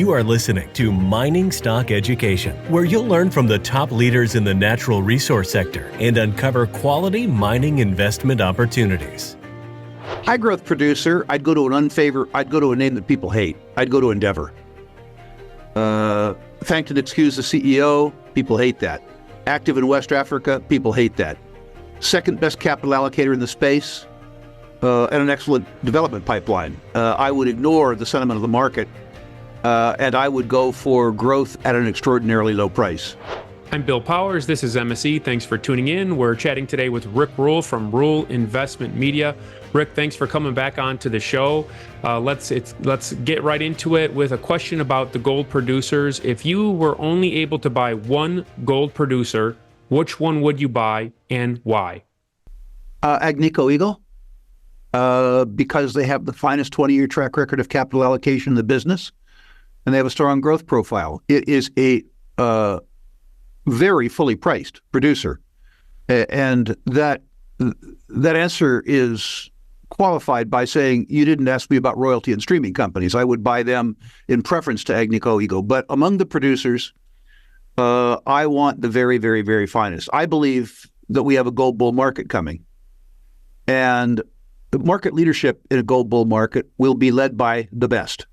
You are listening to Mining Stock Education, where you'll learn from the top leaders in the natural resource sector and uncover quality mining investment opportunities. High growth producer, I'd go to a name that people hate. I'd go to Endeavor. Thanked and excused the CEO, people hate that. Active in West Africa, people hate that. Second best capital allocator in the space, and an excellent development pipeline. I would ignore the sentiment of the market, and I would go for growth at an extraordinarily low price. I'm Bill Powers. This is MSE. Thanks for tuning in. We're chatting today with Rick Rule from Rule Investment Media. Rick, thanks for coming back on to the show. Let's get right into it with a question about the gold producers. If you were only able to buy one gold producer, which one would you buy and why? Agnico Eagle, because they have the finest 20-year track record of capital allocation in the business, and they have a strong growth profile. It is a very fully priced producer, and that answer is qualified by saying you didn't ask me about royalty and streaming companies. I would buy them in preference to Agnico Eagle. But among the producers, I want the very, very, very finest. I believe that we have a gold bull market coming, and the market leadership in a gold bull market will be led by the best.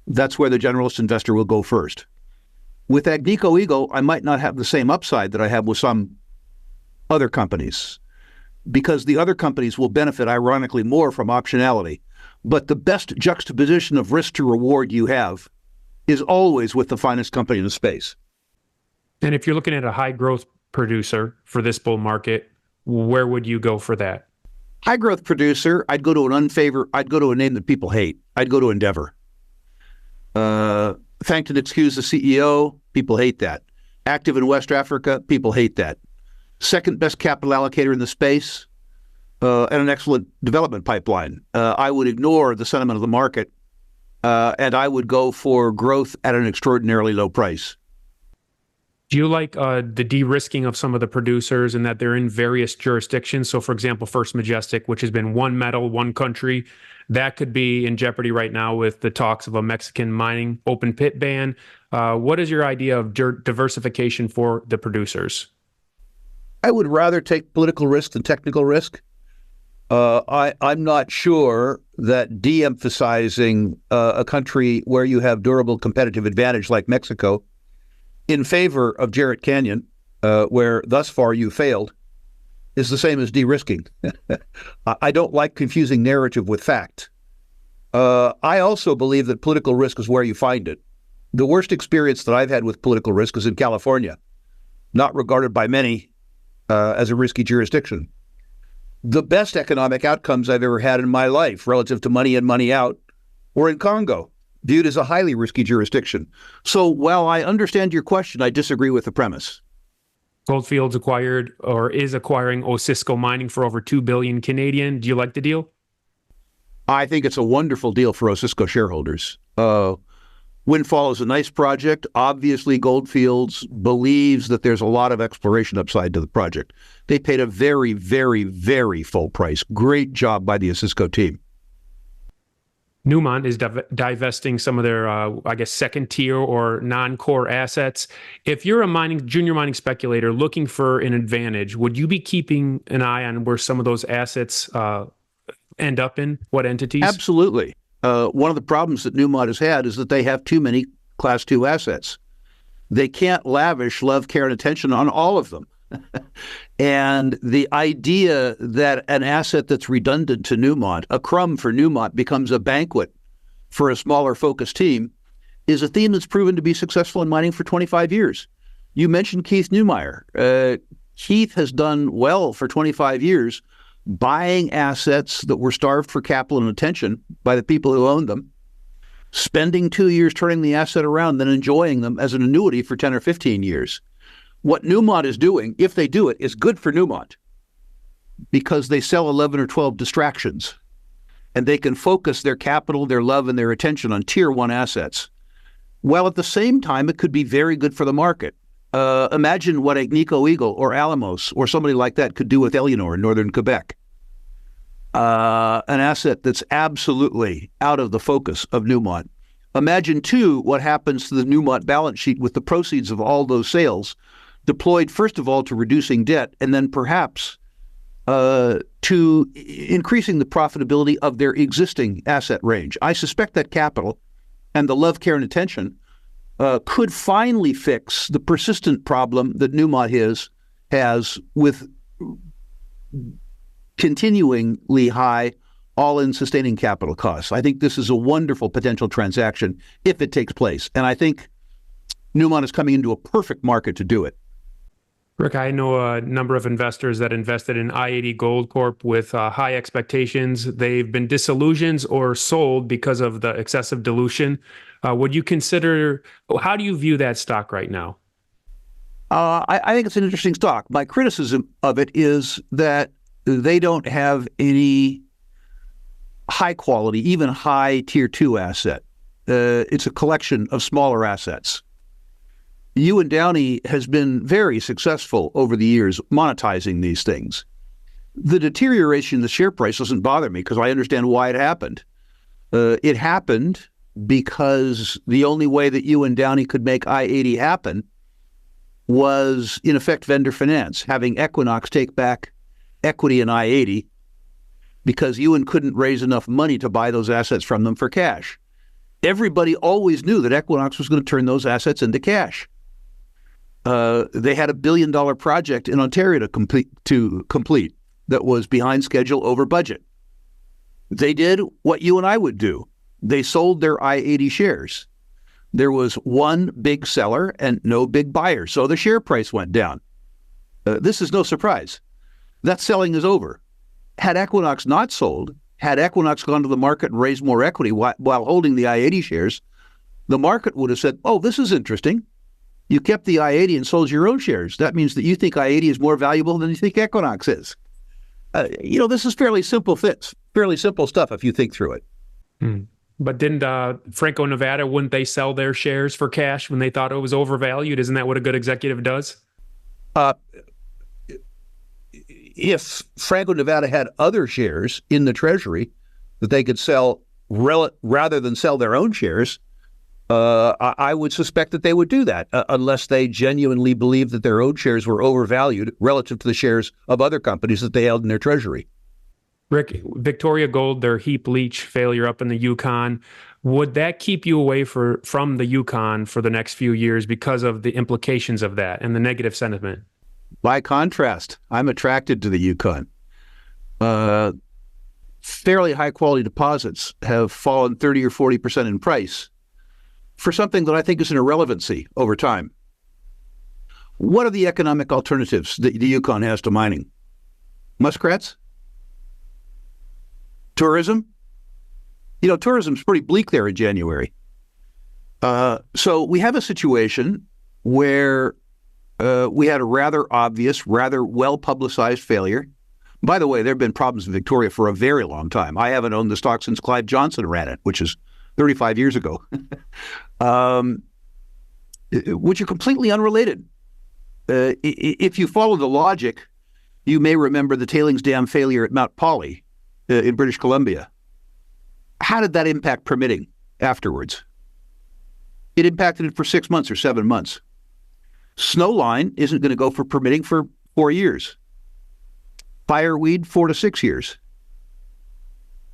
That's where the generalist investor will go first. With Agnico Eagle, I might not have the same upside that I have with some other companies, because the other companies will benefit, ironically, more from optionality. But the best juxtaposition of risk to reward you have is always with the finest company in the space. And if you're looking at a high growth producer for this bull market, where would you go for that? High growth producer, I'd go to a name that people hate. I'd go to Endeavor. Thanked and excused the CEO, people hate that. Active in West Africa, people hate that. Second best capital allocator in the space, and an excellent development pipeline. I would ignore the sentiment of the market, and I would go for growth at an extraordinarily low price. Do you like the de-risking of some of the producers and that they're in various jurisdictions? So, for example, First Majestic, which has been one metal, one country, that could be in jeopardy right now with the talks of a Mexican mining open pit ban. What is your idea of diversification for the producers? I would rather take political risk than technical risk. I'm not sure that de-emphasizing a country where you have durable competitive advantage like Mexico in favor of Jarrett Canyon, where thus far you failed, is the same as de-risking. I don't like confusing narrative with fact. I also believe that political risk is where you find it. The worst experience that I've had with political risk is in California, not regarded by many as a risky jurisdiction. The best economic outcomes I've ever had in my life relative to money in, money out were in Congo, viewed as a highly risky jurisdiction. So while I understand your question, I disagree with the premise. Gold Fields acquired or is acquiring Osisko Mining for over 2 billion Canadian. Do you like the deal? I think it's a wonderful deal for Osisko shareholders. Windfall is a nice project. Obviously, Gold Fields believes that there's a lot of exploration upside to the project. They paid a very, very, very full price. Great job by the Osisko team. Newmont is divesting some of their, second tier or non-core assets. If you're a junior mining speculator looking for an advantage, would you be keeping an eye on where some of those assets end up in? What entities? Absolutely. One of the problems that Newmont has had is that they have too many Class 2 assets. They can't lavish love, care, and attention on all of them. And the idea that an asset that's redundant to Newmont, a crumb for Newmont, becomes a banquet for a smaller focused team is a theme that's proven to be successful in mining for 25 years. You mentioned Keith Neumeyer. Keith has done well for 25 years buying assets that were starved for capital and attention by the people who owned them, spending 2 years turning the asset around, then enjoying them as an annuity for 10 or 15 years. What Newmont is doing, if they do it, is good for Newmont because they sell 11 or 12 distractions and they can focus their capital, their love, and their attention on tier 1 assets. While at the same time, it could be very good for the market. Imagine what Agnico Eagle or Alamos or somebody like that could do with Éléonore in northern Quebec. An asset that's absolutely out of the focus of Newmont. Imagine, too, what happens to the Newmont balance sheet with the proceeds of all those sales deployed, first of all, to reducing debt, and then perhaps to increasing the profitability of their existing asset range. I suspect that capital and the love, care, and attention could finally fix the persistent problem that Newmont has with continuingly high all-in sustaining capital costs. I think this is a wonderful potential transaction if it takes place. And I think Newmont is coming into a perfect market to do it. Rick, I know a number of investors that invested in I-80 Gold Corp with high expectations. They've been disillusioned or sold because of the excessive dilution. Would you consider, how do you view that stock right now? I think it's an interesting stock. My criticism of it is that they don't have any high quality, even high tier 2 asset. It's a collection of smaller assets. Ewan Downey has been very successful over the years monetizing these things. The deterioration in the share price doesn't bother me because I understand why it happened. It happened because the only way that Ewan Downey could make I-80 happen was, in effect, vendor finance, having Equinox take back equity in I-80 because Ewan couldn't raise enough money to buy those assets from them for cash. Everybody always knew that Equinox was going to turn those assets into cash. They had $1 billion project in Ontario to complete that was behind schedule, over budget. They did what you and I would do. They sold their I-80 shares. There was one big seller and no big buyer, so the share price went down. This is no surprise. That selling is over. Had Equinox not sold, had Equinox gone to the market and raised more equity while holding the I-80 shares, the market would have said, oh, this is interesting. You kept the I-80 and sold your own shares. That means that you think I-80 is more valuable than you think Equinox is. This is fairly simple stuff if you think through it. But didn't Franco-Nevada, wouldn't they sell their shares for cash when they thought it was overvalued? Isn't that what a good executive does? If Franco-Nevada had other shares in the treasury that they could sell rather than sell their own shares, I would suspect that they would do that unless they genuinely believed that their own shares were overvalued relative to the shares of other companies that they held in their treasury. Rick, Victoria Gold, their heap leach failure up in the Yukon, would that keep you away from the Yukon for the next few years because of the implications of that and the negative sentiment? By contrast, I'm attracted to the Yukon. Fairly high-quality deposits have fallen 30 or 40% in price for something that I think is an irrelevancy over time. What are the economic alternatives that the Yukon has to mining? Muskrats? Tourism? Tourism's pretty bleak there in January. So we have a situation where we had a rather obvious, rather well-publicized failure. By the way, there have been problems in Victoria for a very long time. I haven't owned the stock since Clive Johnson ran it, which is 35 years ago, which are completely unrelated. If you follow the logic, you may remember the tailings dam failure at Mount Polly in British Columbia. How did that impact permitting afterwards? It impacted it for 6 months or 7 months. Snowline isn't going to go for permitting for 4 years. Fireweed, 4 to 6 years.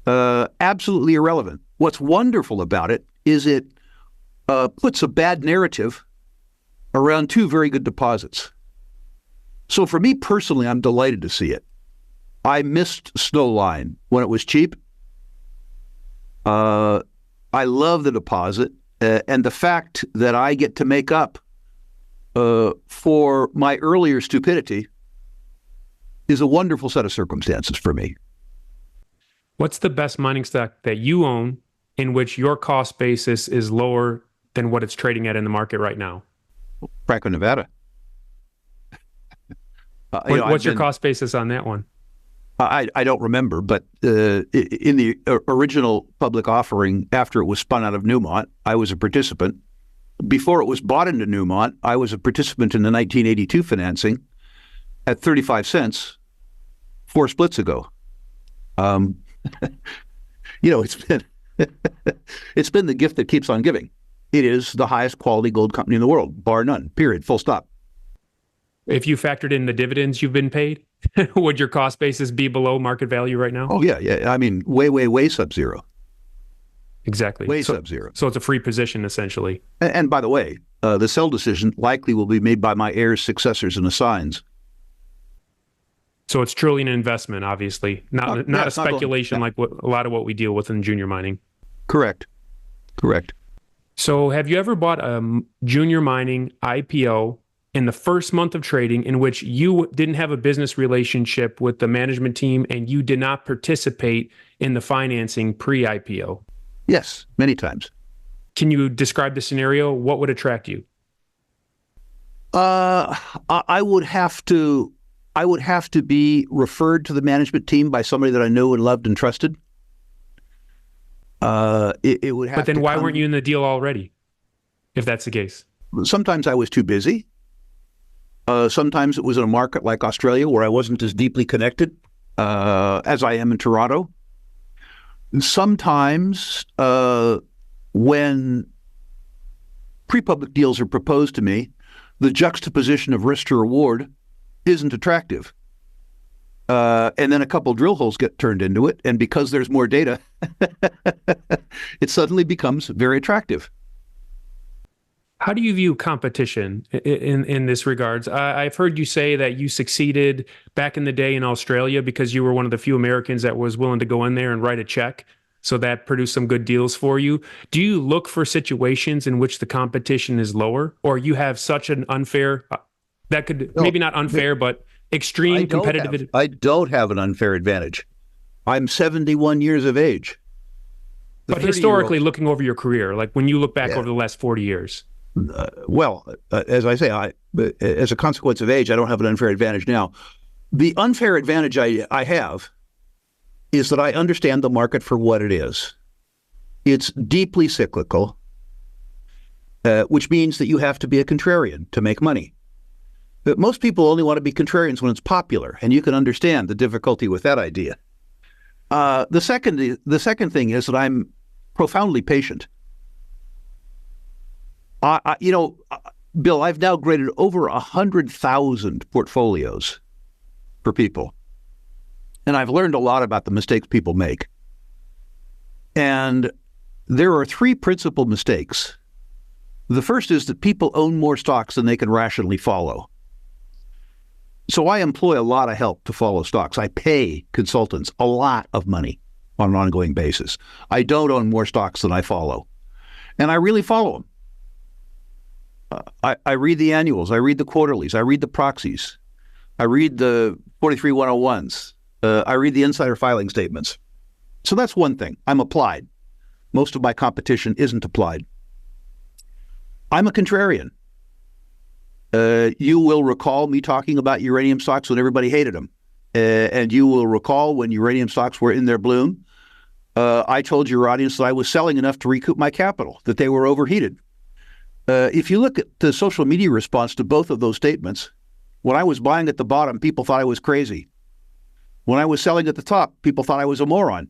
Absolutely irrelevant. What's wonderful about it is it puts a bad narrative around two very good deposits. So for me personally, I'm delighted to see it. I missed Snowline when it was cheap. I love the deposit, and the fact that I get to make up for my earlier stupidity is a wonderful set of circumstances for me. What's the best mining stock that you own in which your cost basis is lower than what it's trading at in the market right now? Franco-Nevada. What's your cost basis on that one? I don't remember, but in the original public offering, after it was spun out of Newmont, I was a participant. Before it was bought into Newmont, I was a participant in the 1982 financing at 35 cents 4 splits ago. It's It's been the gift that keeps on giving. It is the highest quality gold company in the world, bar none, period, full stop. If you factored in the dividends you've been paid, would your cost basis be below market value right now? Oh, yeah. I mean, way sub-zero. Exactly. Way sub-zero. So it's a free position, essentially. And by the way, the sell decision likely will be made by my heirs, successors, and assigns. So it's truly an investment, obviously, not a speculation like a lot of what we deal with in junior mining. Correct. So have you ever bought a junior mining IPO in the first month of trading in which you didn't have a business relationship with the management team and you did not participate in the financing pre-IPO? Yes, many times. Can you describe the scenario? What would attract you? I would have to be referred to the management team by somebody that I knew and loved and trusted. It would have. But then why weren't you in the deal already, if that's the case? Sometimes I was too busy. Sometimes it was in a market like Australia where I wasn't as deeply connected as I am in Toronto. Sometimes when pre-public deals are proposed to me, the juxtaposition of risk to reward isn't attractive. And then a couple drill holes get turned into it. And because there's more data, it suddenly becomes very attractive. How do you view competition in this regards? I've heard you say that you succeeded back in the day in Australia because you were one of the few Americans that was willing to go in there and write a check. So that produced some good deals for you. Do you look for situations in which the competition is lower, or you have such an unfair, maybe not unfair, but extreme competitive? I don't have an unfair advantage. I'm 71 years of age. But historically, looking over your career, like when you look back over the last 40 years. As I say, as a consequence of age, I don't have an unfair advantage now. The unfair advantage I have is that I understand the market for what it is. It's deeply cyclical, which means that you have to be a contrarian to make money. But most people only want to be contrarians when it's popular, and you can understand the difficulty with that idea. The second thing is that I'm profoundly patient. Bill, I've now graded over 100,000 portfolios for people. And I've learned a lot about the mistakes people make. And there are three principal mistakes. The first is that people own more stocks than they can rationally follow. So I employ a lot of help to follow stocks. I pay consultants a lot of money on an ongoing basis. I don't own more stocks than I follow. And I really follow them. I read the annuals. I read the quarterlies. I read the proxies. I read the 43101s. I read the insider filing statements. So that's one thing. I'm applied. Most of my competition isn't applied. I'm a contrarian. You will recall me talking about uranium stocks when everybody hated them. And you will recall when uranium stocks were in their bloom, I told your audience that I was selling enough to recoup my capital, that they were overheated. If you look at the social media response to both of those statements, when I was buying at the bottom, people thought I was crazy. When I was selling at the top, people thought I was a moron.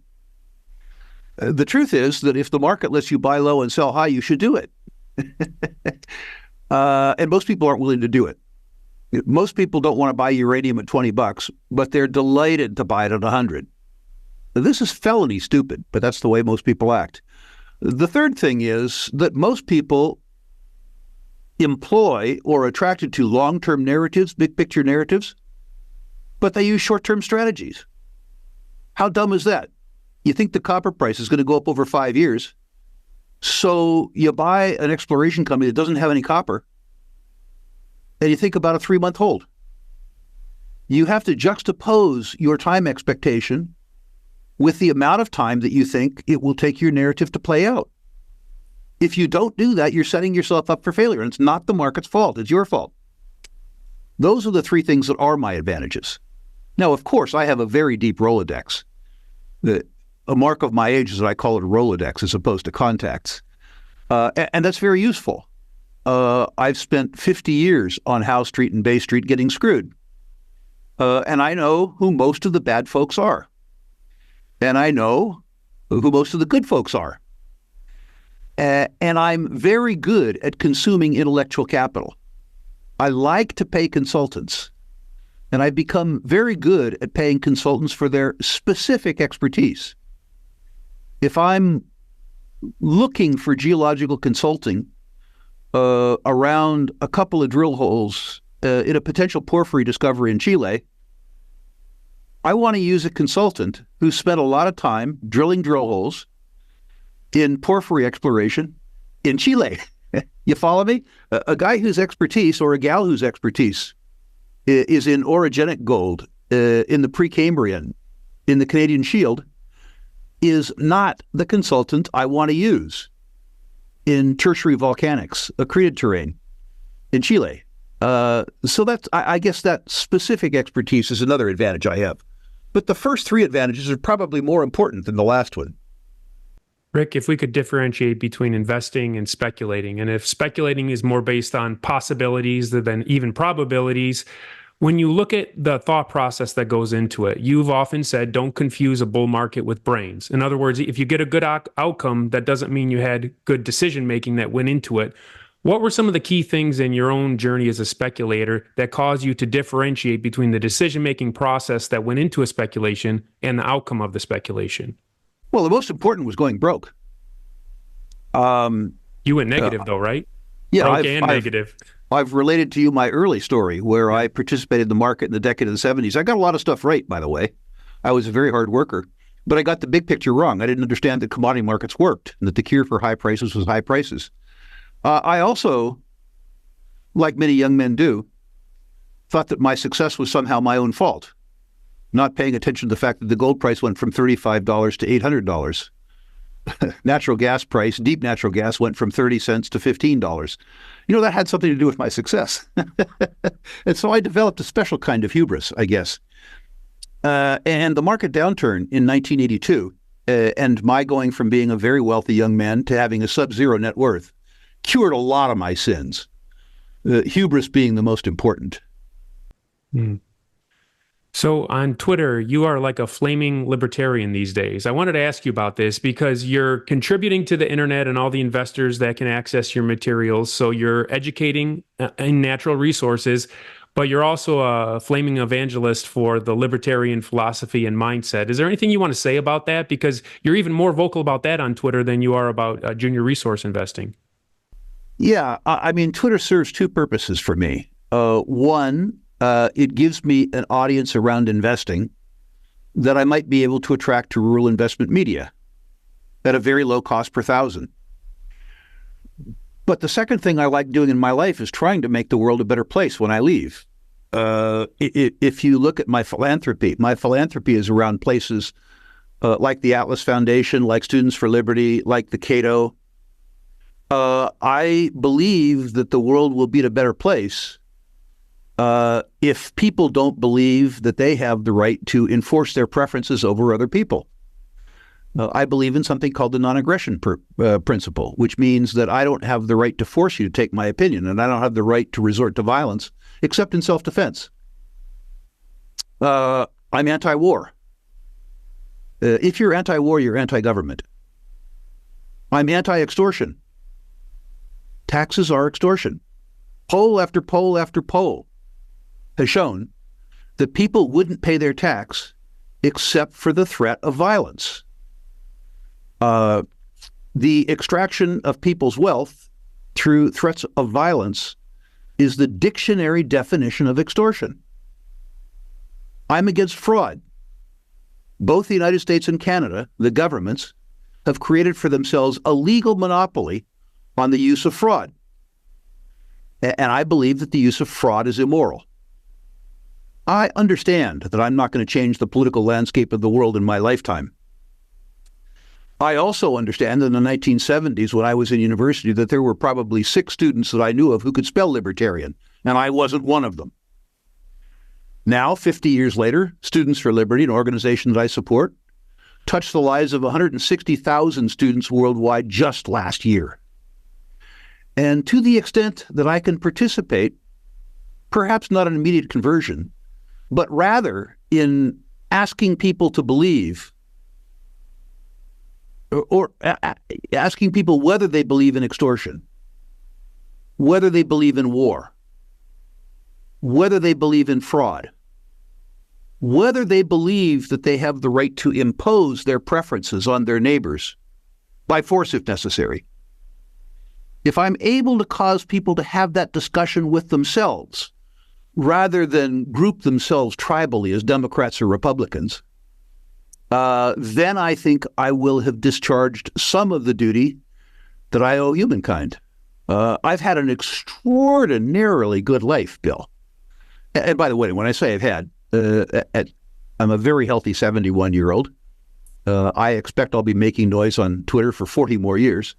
The truth is that if the market lets you buy low and sell high, you should do it. And most people aren't willing to do it. Most people don't want to buy uranium at $20, but they're delighted to buy it at 100. This is felony stupid, but that's the way most people act. The third thing is that most people employ or are attracted to long-term narratives, big picture narratives, but they use short-term strategies. How dumb is that? You think the copper price is going to go up over 5 years, so you buy an exploration company that doesn't have any copper, and you think about a 3-month hold. You have to juxtapose your time expectation with the amount of time that you think it will take your narrative to play out. If you don't do that, you're setting yourself up for failure, and it's not the market's fault, it's your fault. Those are the three things that are my advantages. Now, of course, I have a very deep Rolodex. A mark of my age is that I call it a Rolodex as opposed to contacts. And that's very useful. I've spent 50 years on Howe Street and Bay Street getting screwed. And I know who most of the bad folks are. And I know who most of the good folks are. And I'm very good at consuming intellectual capital. I like to pay consultants, and I've become very good at paying consultants for their specific expertise. If I'm looking for geological consulting around a couple of drill holes in a potential porphyry discovery in Chile, I want to use a consultant who spent a lot of time drilling drill holes in porphyry exploration in Chile. You follow me? A guy whose expertise, or a gal whose expertise, is in orogenic gold in the Precambrian, in the Canadian Shield, is not the consultant I want to use in tertiary volcanics, accreted terrain in Chile. So that's, I guess that specific expertise is another advantage I have. But the first three advantages are probably more important than the last one. Rick, if we could differentiate between investing and speculating, and if speculating is more based on possibilities than even probabilities, when you look at the thought process that goes into it, you've often said, don't confuse a bull market with brains. In other words, if you get a good outcome, that doesn't mean you had good decision-making that went into it. What were some of the key things in your own journey as a speculator that caused you to differentiate between the decision-making process that went into a speculation and the outcome of the speculation? Well, the most important was going broke. You went negative, though, right? Yeah, broke and negative. I've related to you my early story where I participated in the market in the decade of the 70s. I got a lot of stuff right, by the way. I was a very hard worker, but I got the big picture wrong. I didn't understand that commodity markets worked and that the cure for high prices was high prices. I also, like many young men do, thought that my success was somehow my own fault, not paying attention to the fact that the gold price went from $35 to $800. Natural gas price, deep natural gas, went from 30 cents to $15. You know, that had something to do with my success. And so I developed a special kind of hubris, I guess. And the market downturn in 1982, and my going from being a very wealthy young man to having a sub-zero net worth, cured a lot of my sins, hubris being the most important. So on Twitter, you are like a flaming libertarian these days. I wanted to ask you about this because you're contributing to the internet and all the investors that can access your materials. So you're educating in natural resources, but you're also a flaming evangelist for the libertarian philosophy and mindset. Is there anything you want to say about that? Because you're even more vocal about that on Twitter than you are about junior resource investing. Yeah, I mean, Twitter serves two purposes for me. One, it gives me an audience around investing that I might be able to attract to rural investment media at a very low cost per thousand. But the second thing I like doing in my life is trying to make the world a better place when I leave. If you look at my philanthropy is around places like the Atlas Foundation, like Students for Liberty, like the Cato. I believe that the world will be a better place if people don't believe that they have the right to enforce their preferences over other people. I believe in something called the non-aggression principle, which means that I don't have the right to force you to take my opinion, and I don't have the right to resort to violence, except in self-defense. I'm anti-war. If you're anti-war, you're anti-government. I'm anti-extortion. Taxes are extortion. Poll after poll after poll has shown that people wouldn't pay their tax except for the threat of violence. The extraction of people's wealth through threats of violence is the dictionary definition of extortion. I'm against fraud. Both the United States and Canada, the governments, have created for themselves a legal monopoly on the use of fraud. And I believe that the use of fraud is immoral. I understand that I'm not going to change the political landscape of the world in my lifetime. I also understand that in the 1970s, when I was in university, that there were probably 6 students that I knew of who could spell libertarian, and I wasn't one of them. Now, 50 years later, Students for Liberty, an organization that I support, touched the lives of 160,000 students worldwide just last year. And to the extent that I can participate, perhaps not in immediate conversion, but rather in asking people to believe or asking people whether they believe in extortion, whether they believe in war, whether they believe in fraud, whether they believe that they have the right to impose their preferences on their neighbors by force if necessary. If I'm able to cause people to have that discussion with themselves, rather than group themselves tribally as Democrats or Republicans, then I think I will have discharged some of the duty that I owe humankind. I've had an extraordinarily good life, Bill. And by the way, when I say I've had, I'm a very healthy 71-year-old. I expect I'll be making noise on Twitter for 40 more years.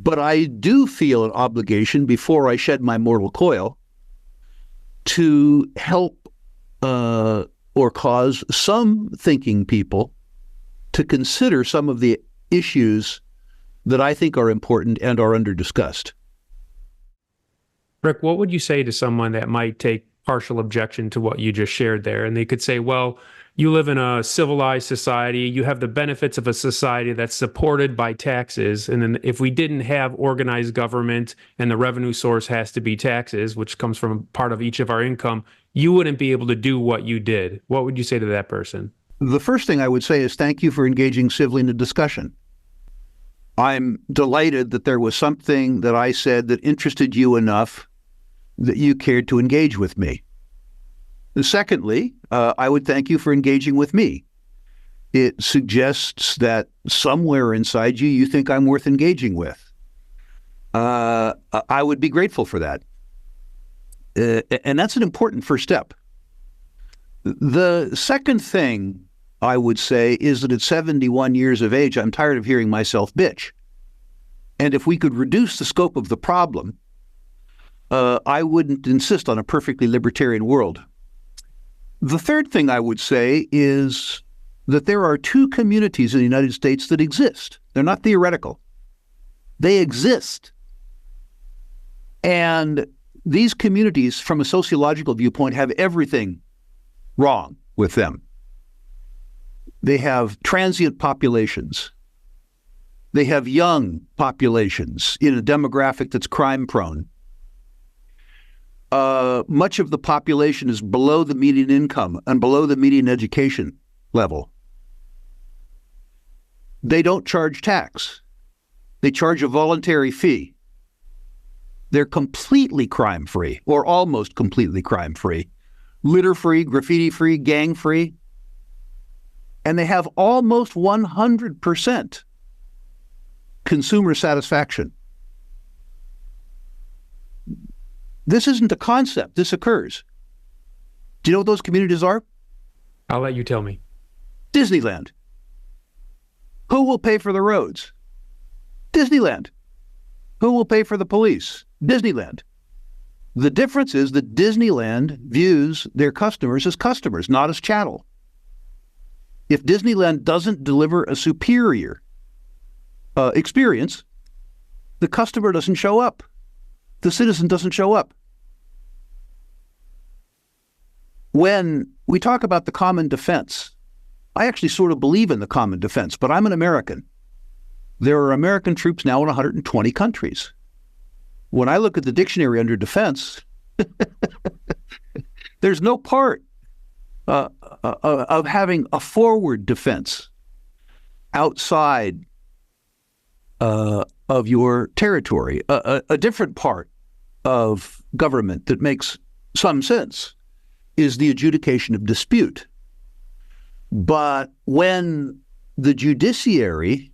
But I do feel an obligation before I shed my mortal coil to help or cause some thinking people to consider some of the issues that I think are important and are under-discussed. Rick, what would you say to someone that might take partial objection to what you just shared there? And they could say, well, you live in a civilized society. You have the benefits of a society that's supported by taxes. And then if we didn't have organized government and the revenue source has to be taxes, which comes from part of each of our income, you wouldn't be able to do what you did. What would you say to that person? The first thing I would say is thank you for engaging civilly in the discussion. I'm delighted that there was something that I said that interested you enough that you cared to engage with me. Secondly, I would thank you for engaging with me. It suggests that somewhere inside you, you think I'm worth engaging with. I would be grateful for that. And that's an important first step. The second thing I would say is that at 71 years of age, I'm tired of hearing myself bitch. And if we could reduce the scope of the problem, I wouldn't insist on a perfectly libertarian world. The third thing I would say is that there are two communities in the United States that exist. They're not theoretical. They exist. And these communities, from a sociological viewpoint, have everything wrong with them. They have transient populations. They have young populations in a demographic that's crime-prone. Much of the population is below the median income and below the median education level. They don't charge tax. They charge a voluntary fee. They're completely crime-free, or almost completely crime-free, litter-free, graffiti-free, gang-free, and they have almost 100% consumer satisfaction. This isn't a concept. This occurs. Do you know what those communities are? I'll let you tell me. Disneyland. Who will pay for the roads? Disneyland. Who will pay for the police? Disneyland. The difference is that Disneyland views their customers as customers, not as chattel. If Disneyland doesn't deliver a superior experience, the customer doesn't show up. The citizen doesn't show up. When we talk about the common defense, I actually sort of believe in the common defense, but I'm an American. There are American troops now in 120 countries. When I look at the dictionary under defense, there's no part of having a forward defense outside of your territory. A different part of government that makes some sense is the adjudication of dispute. But when the judiciary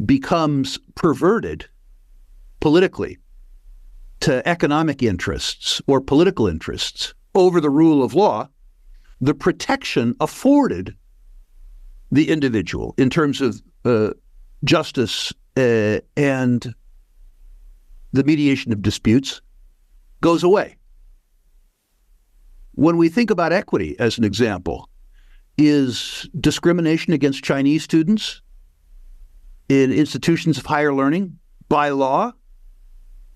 becomes perverted politically to economic interests or political interests over the rule of law, the protection afforded the individual in terms of justice and the mediation of disputes goes away. When we think about equity, as an example, is discrimination against Chinese students in institutions of higher learning by law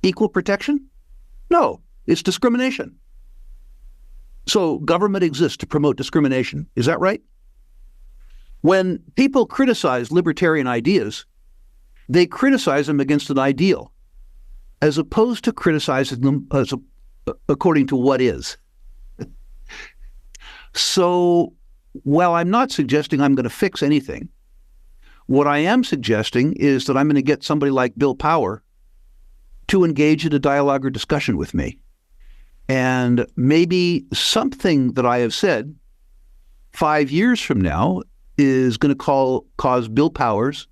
equal protection? No, it's discrimination. So government exists to promote discrimination. Is that right? When people criticize libertarian ideas, they criticize them against an ideal, as opposed to criticizing them according to what is. So, while I'm not suggesting I'm going to fix anything, what I am suggesting is that I'm going to get somebody like Bill Power to engage in a dialogue or discussion with me. And maybe something that I have said 5 years from now is going to cause Bill Powers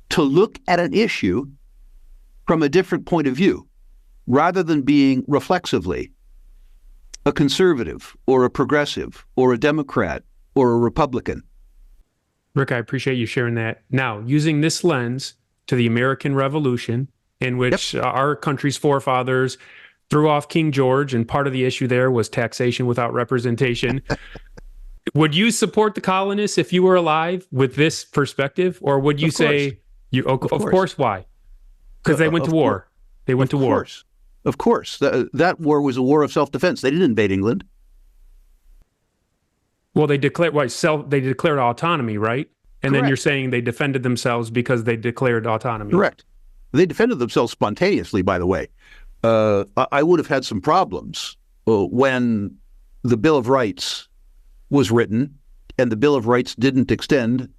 to look at an issue from a different point of view, rather than being reflexively a conservative or a progressive or a Democrat or a Republican. Rick, I appreciate you sharing that. Now, using this lens to the American Revolution, in which our country's forefathers threw off King George, and part of the issue there was taxation without representation. Would you support the colonists if you were alive with this perspective? Or would you say, of course, why? Because they went to war. They went to war. Of course. That war was a war of self-defense. They didn't invade England. Well, they declared they declared autonomy, right? And then you're saying they defended themselves because they declared autonomy. Correct. They defended themselves spontaneously, by the way. I would have had some problems when the Bill of Rights was written, and the Bill of Rights didn't extend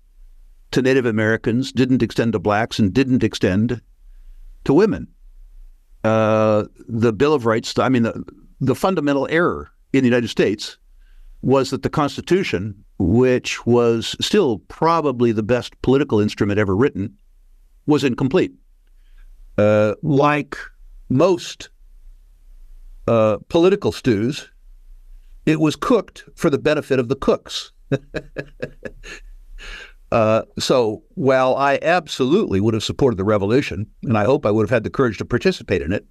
to Native Americans, didn't extend to blacks, and didn't extend to women. The Bill of Rights, the fundamental error in the United States was that the Constitution, which was still probably the best political instrument ever written, was incomplete. Like most political stews, it was cooked for the benefit of the cooks. So while I absolutely would have supported the revolution, and I hope I would have had the courage to participate in it,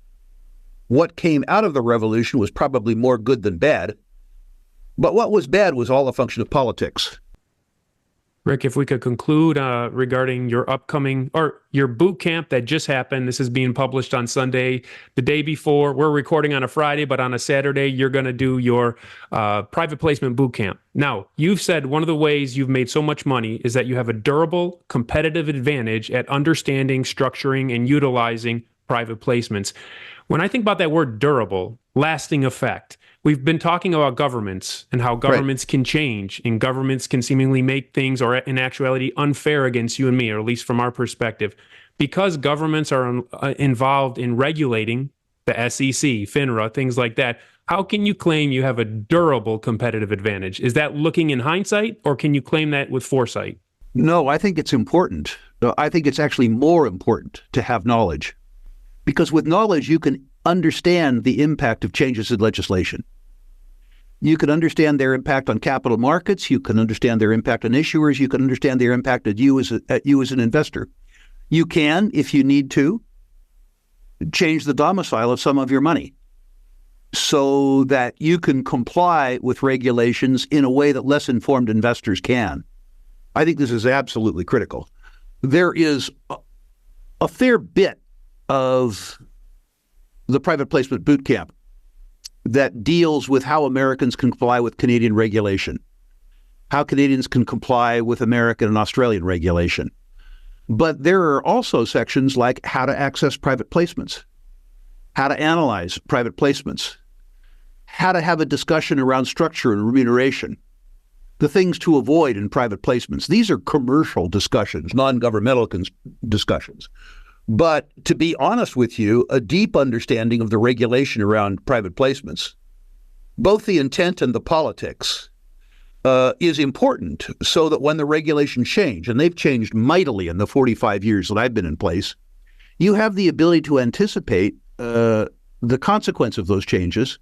what came out of the revolution was probably more good than bad. But what was bad was all a function of politics. Rick, if we could conclude regarding your upcoming, or your boot camp that just happened. This is being published on Sunday. The day before, we're recording on a Friday, but on a Saturday, you're going to do your private placement boot camp. Now, you've said one of the ways you've made so much money is that you have a durable competitive advantage at understanding, structuring, and utilizing private placements. When I think about that word durable, lasting effect, we've been talking about governments and how governments can change, and governments can seemingly make things, or in actuality, unfair against you and me, or at least from our perspective. Because governments are involved in regulating the SEC, FINRA, things like that, how can you claim you have a durable competitive advantage? Is that looking in hindsight, or can you claim that with foresight? No, I think it's important. I think it's actually more important to have knowledge. Because with knowledge, you can understand the impact of changes in legislation. You can understand their impact on capital markets. You can understand their impact on issuers. You can understand their impact at you as an investor. You can, if you need to, change the domicile of some of your money so that you can comply with regulations in a way that less informed investors can. I think this is absolutely critical. There is a fair bit of the private placement boot camp that deals with how Americans can comply with Canadian regulation, how Canadians can comply with American and Australian regulation. But there are also sections like how to access private placements, how to analyze private placements, how to have a discussion around structure and remuneration, the things to avoid in private placements. These are commercial discussions, non-governmental discussions. But to be honest with you, a deep understanding of the regulation around private placements, both the intent and the politics, is important so that when the regulations change, and they've changed mightily in the 45 years that I've been in place, you have the ability to anticipate the consequence of those changes,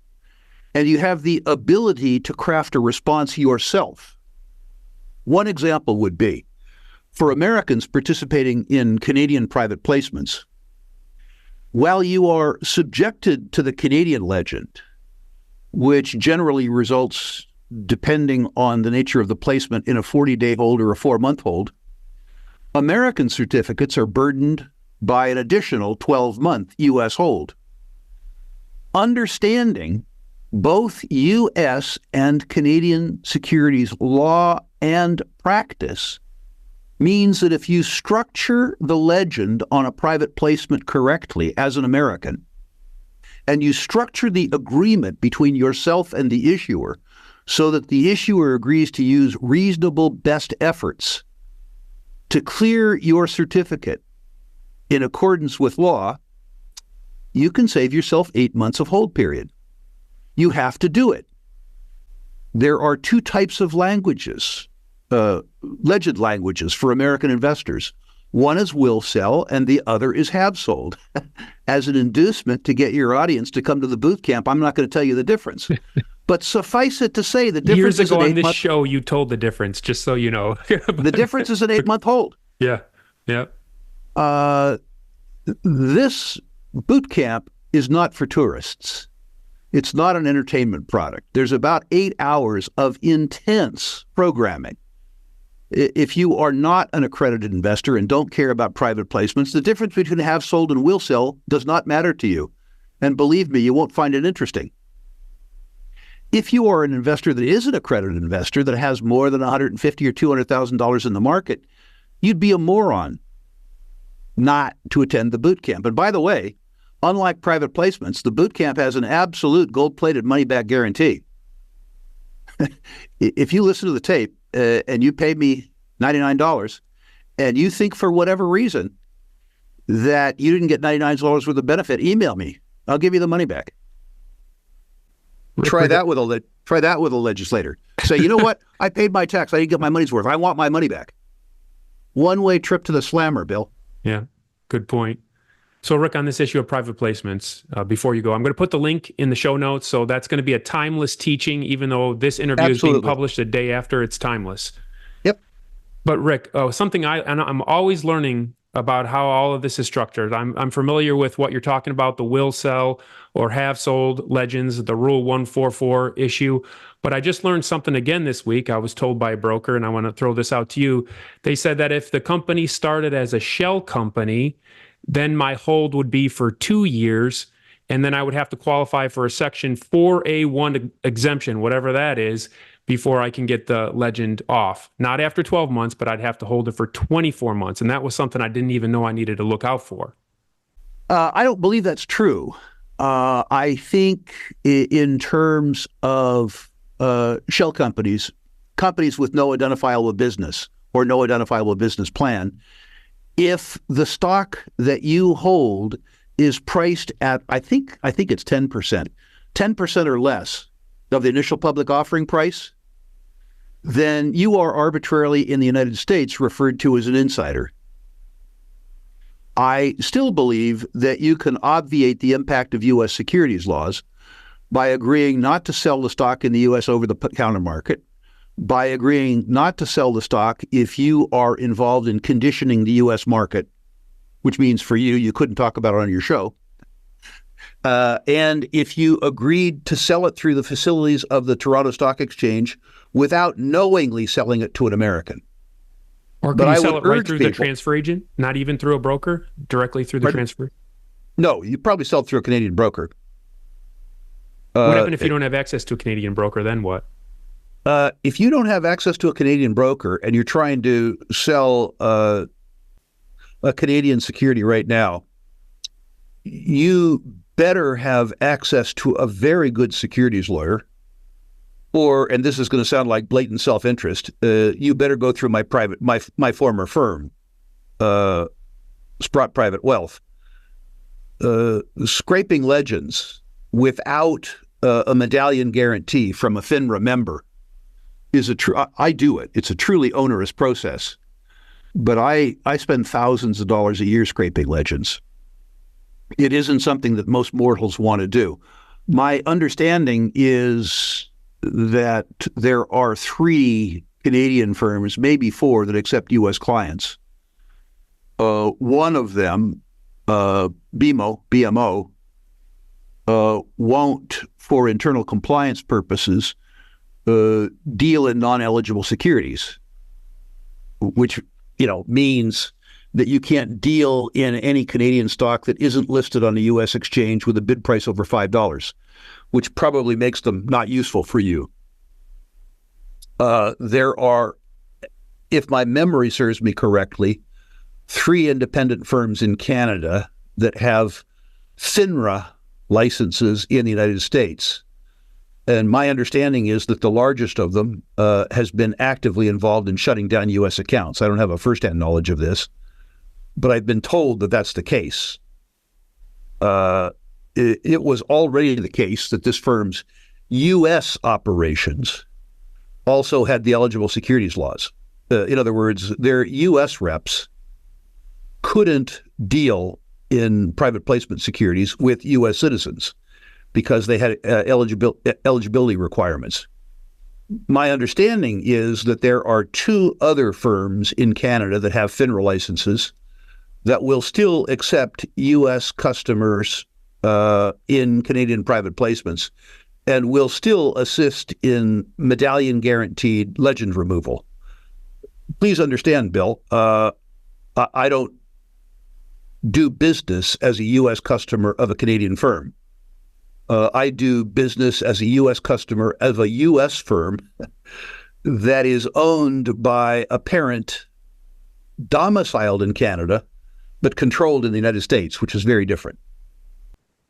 and you have the ability to craft a response yourself. One example would be, for Americans participating in Canadian private placements, while you are subjected to the Canadian legend, which generally results, depending on the nature of the placement, in a 40-day hold or a 4-month hold, American certificates are burdened by an additional 12-month U.S. hold. Understanding both U.S. and Canadian securities law and practice means that if you structure the legend on a private placement correctly as an American, and you structure the agreement between yourself and the issuer so that the issuer agrees to use reasonable best efforts to clear your certificate in accordance with law, you can save yourself 8 months of hold period. You have to do it. There are two types of languages, legend languages for American investors. One is will sell and the other is have sold. As an inducement to get your audience to come to the boot camp, I'm not going to tell you the difference. But suffice it to say, the difference Years is ago an on this 8-month show, you told the difference, just so you know. The difference is an 8-month hold. Yeah. This boot camp is not for tourists. It's not an entertainment product. There's about 8 hours of intense programming. If you are not an accredited investor and don't care about private placements, the difference between have sold and will sell does not matter to you. And believe me, you won't find it interesting. If you are an investor that is an accredited investor that has more than $150,000 or $200,000 in the market, you'd be a moron not to attend the boot camp. And by the way, unlike private placements, the boot camp has an absolute gold-plated money-back guarantee. If you listen to the tape and you pay me $99 and you think for whatever reason that you didn't get $99 worth of benefit, email me. I'll give you the money back. Try that with a legislator. Say, you know what? I paid my tax. I didn't get my money's worth. I want my money back. One-way trip to the slammer, Bill. Yeah, good point. So, Rick, on this issue of private placements, before you go, I'm going to put the link in the show notes. So that's going to be a timeless teaching, even though this interview is being published the day after. It's timeless. Yep. But Rick, something I'm always learning about how all of this is structured. I'm familiar with what you're talking about, the will sell or have sold legends, the Rule 144 issue. But I just learned something again this week. I was told by a broker, and I want to throw this out to you. They said that if the company started as a shell company, then my hold would be for 2 years, and then I would have to qualify for a Section 4A1 exemption, whatever that is, before I can get the legend off. Not after 12 months, but I'd have to hold it for 24 months. And that was something I didn't even know I needed to look out for. I don't believe that's true. I think in terms of shell companies, companies with no identifiable business or no identifiable business plan, if the stock that you hold is priced at, I think it's 10% or less of the initial public offering price, then you are arbitrarily in the United States referred to as an insider. I still believe that you can obviate the impact of U.S. securities laws by agreeing not to sell the stock in the U.S. over-the-counter market, by agreeing not to sell the stock if you are involved in conditioning the U.S. market, which means for you couldn't talk about it on your show. And if you agreed to sell it through the facilities of the Toronto Stock Exchange without knowingly selling it to an American. Or can you sell it right through the transfer agent, not even through a broker, directly through the transfer? No, you probably sell it through a Canadian broker. What happens if you don't have access to a Canadian broker? Then what? If you don't have access to a Canadian broker and you're trying to sell a Canadian security right now, you better have access to a very good securities lawyer, or, and this is going to sound like blatant self-interest, you better go through my former firm, Sprott Private Wealth. Scraping legends without a medallion guarantee from a FINRA member is I do it. It's a truly onerous process, but I spend thousands of dollars a year scraping legends. It isn't something that most mortals want to do. My understanding is that there are 3 Canadian firms, maybe 4, that accept U.S. clients. One of them, BMO, won't, for internal compliance purposes, deal in non-eligible securities, which means that you can't deal in any Canadian stock that isn't listed on the U.S. exchange with a bid price over $5, which probably makes them not useful for you. There are if my memory serves me correctly, 3 independent firms in Canada that have FINRA licenses in the United States. And my understanding is that the largest of them has been actively involved in shutting down U.S. accounts. I don't have a firsthand knowledge of this, but I've been told that that's the case. It was already the case that this firm's U.S. operations also had the eligible securities laws. In other words, their U.S. reps couldn't deal in private placement securities with U.S. citizens because they had eligibility requirements. My understanding is that there are 2 other firms in Canada that have FINRA licenses that will still accept U.S. customers in Canadian private placements and will still assist in medallion-guaranteed legend removal. Please understand, Bill, I don't do business as a U.S. customer of a Canadian firm. I do business as a U.S. customer of a U.S. firm that is owned by a parent domiciled in Canada, but controlled in the United States, which is very different.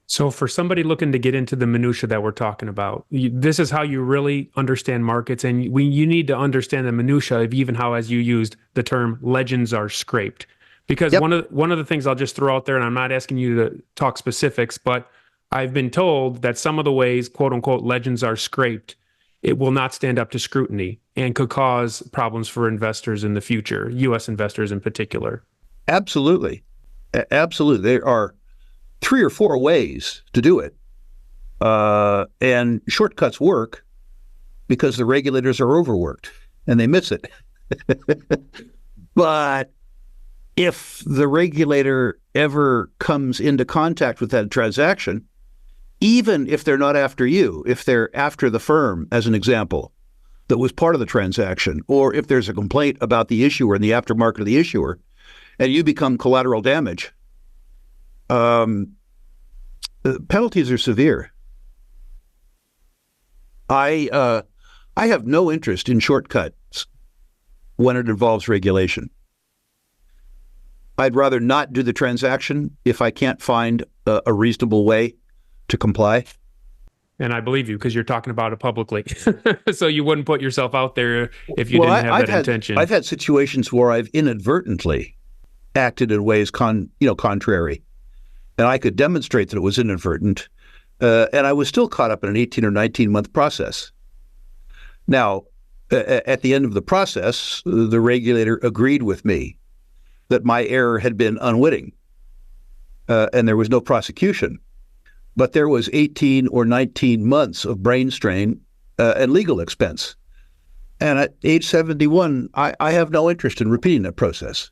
So for somebody looking to get into the minutia that we're talking about, this is how you really understand markets, and you need to understand the minutia of even how, as you used the term, legends are scraped. Because one of the things I'll just throw out there, and I'm not asking you to talk specifics, but I've been told that some of the ways, quote unquote, legends are scraped, it will not stand up to scrutiny and could cause problems for investors in the future, U.S. investors in particular. Absolutely. Absolutely. There are 3 or 4 ways to do it. And shortcuts work because the regulators are overworked and they miss it. But if the regulator ever comes into contact with that transaction, even if they're not after you, if they're after the firm, as an example, that was part of the transaction, or if there's a complaint about the issuer in the aftermarket of the issuer, and you become collateral damage, penalties are severe. I have no interest in shortcuts when it involves regulation. I'd rather not do the transaction if I can't find a reasonable way to comply. And I believe you because you're talking about it publicly. So you wouldn't put yourself out there if you didn't have that intention. I've had situations where I've inadvertently acted in ways contrary. And I could demonstrate that it was inadvertent. And I was still caught up in an 18 or 19-month process. Now, at the end of the process, the regulator agreed with me that my error had been unwitting, and there was no prosecution. But there was 18 or 19 months of brain strain and legal expense. And at age 71, I have no interest in repeating that process.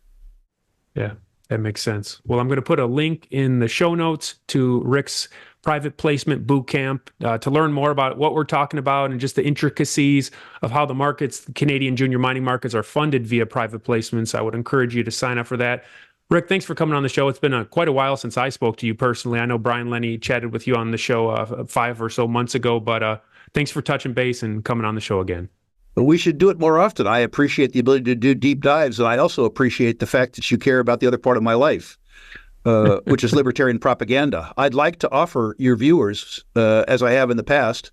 Yeah, that makes sense. Well, I'm going to put a link in the show notes to Rick's private placement bootcamp to learn more about what we're talking about and just the intricacies of how the markets, the Canadian junior mining markets, are funded via private placements. I would encourage you to sign up for that. Rick, thanks for coming on the show. It's been quite a while since I spoke to you personally. I know Brian Lenny chatted with you on the show 5 or so months ago, but thanks for touching base and coming on the show again. Well, we should do it more often. I appreciate the ability to do deep dives, and I also appreciate the fact that you care about the other part of my life, which is libertarian propaganda. I'd like to offer your viewers, as I have in the past,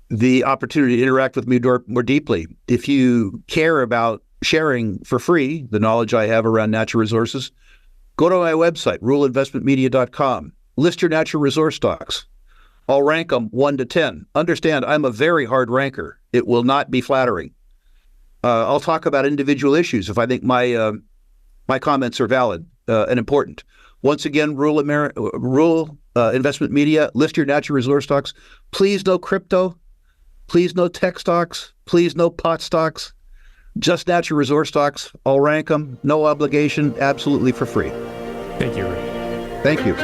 the opportunity to interact with me more deeply. If you care about sharing for free the knowledge I have around natural resources, go to my website, ruleinvestmentmedia.com. List your natural resource stocks. I'll rank them 1 to 10. Understand, I'm a very hard ranker. It will not be flattering. I'll talk about individual issues if I think my comments are valid and important. Once again, Rule Investment Media, list your natural resource stocks. Please no crypto. Please no tech stocks. Please no pot stocks. Just natural resource stocks. I'll rank them. No obligation. Absolutely for free. Thank you, Rick. Thank you.